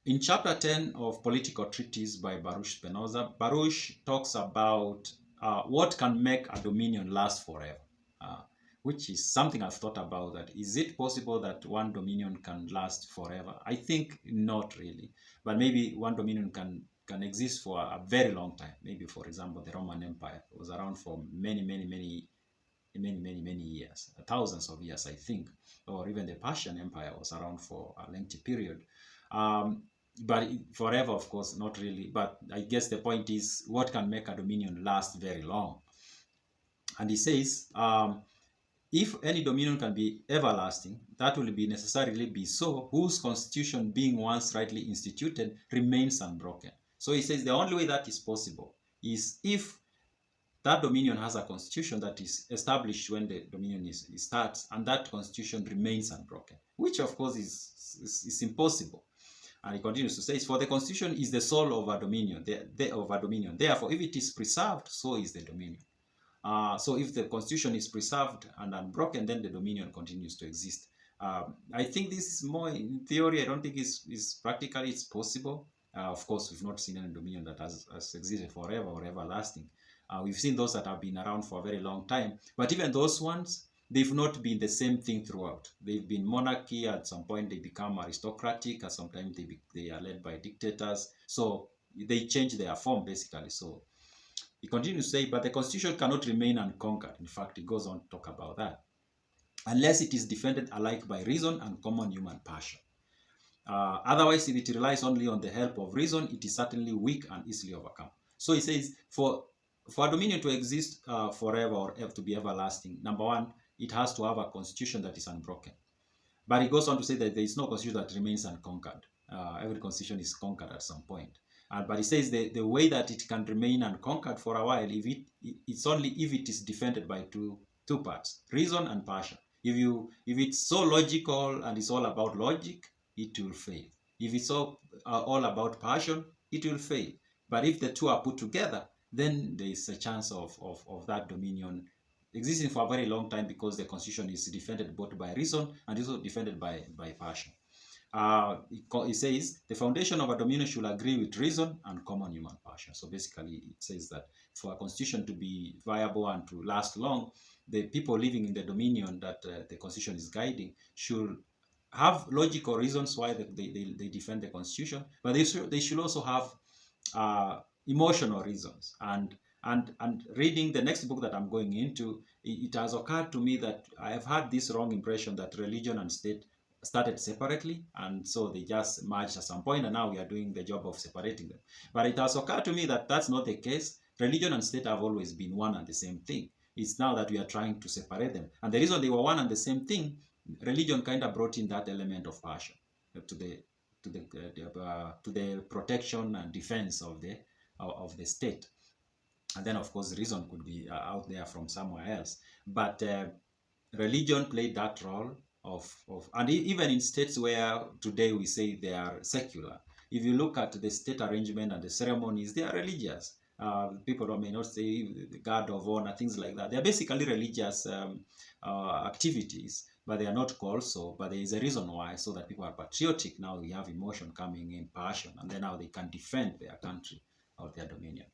In chapter 10 of Political Treatise by Baruch Spinoza, Baruch talks about what can make a dominion last forever, which is something I've thought about. That is it possible that one dominion can last forever? I think not really, but maybe one dominion can exist for a very long time. Maybe, for example, the Roman Empire was around for many years, thousands of years, I think, or even the Persian Empire was around for a lengthy period. But forever, of course, not really. But I guess the point is, what can make a dominion last very long? And he says, if any dominion can be everlasting, that will be necessarily be so, whose constitution being once rightly instituted remains unbroken. So he says the only way that is possible is if that dominion has a constitution that is established when the dominion starts, and that constitution remains unbroken, which of course is impossible. And he continues to say, for the constitution is the soul of a dominion, Therefore, if it is preserved, so is the dominion. So if the constitution is preserved and unbroken, then the dominion continues to exist. I think this is more in theory. I don't think it's practically it's possible. Of course, we've not seen any dominion that has existed forever or everlasting. We've seen those that have been around for a very long time, but even those ones, they've not been the same thing throughout. They've been monarchy. At some point, they become aristocratic. At some time, they are led by dictators. So they change their form, basically. So he continues to say, but the constitution cannot remain unconquered. In fact, he goes on to talk about that, unless it is defended alike by reason and common human passion. Otherwise, if it relies only on the help of reason, it is certainly weak and easily overcome. So he says, for a dominion to exist forever or to be everlasting, number one, it has to have a constitution that is unbroken. But he goes on to say that there is no constitution that remains unconquered. Every constitution is conquered at some point. But he says the way that it can remain unconquered for a while, it's only if it is defended by two parts, reason and passion. If it's so logical and it's all about logic, it will fail. If it's all about passion, it will fail. But if the two are put together, then there is a chance of that dominion existing for a very long time, because the constitution is defended both by reason and also defended by passion. It says the foundation of a dominion should agree with reason and common human passion. So basically, it says that for a constitution to be viable and to last long, the people living in the dominion that the constitution is guiding should have logical reasons why they defend the constitution, but they should also have emotional reasons. And reading the next book that I'm going into, it has occurred to me that I have had this wrong impression that religion and state started separately, and so they just merged at some point, and now we are doing the job of separating them. But it has occurred to me that that's not the case. Religion and state have always been one and the same thing. It's now that we are trying to separate them. And the reason they were one and the same thing, religion kind of brought in that element of passion to the protection and defense of the state. And then, of course, reason could be out there from somewhere else. But religion played that role and even in states where today we say they are secular, if you look at the state arrangement and the ceremonies, they are religious. People may not say the guard of honor, things like that. They are basically religious activities, but they are not called so. But there is a reason why, so that people are patriotic. Now we have emotion coming in, passion, and then now they can defend their country or their dominion.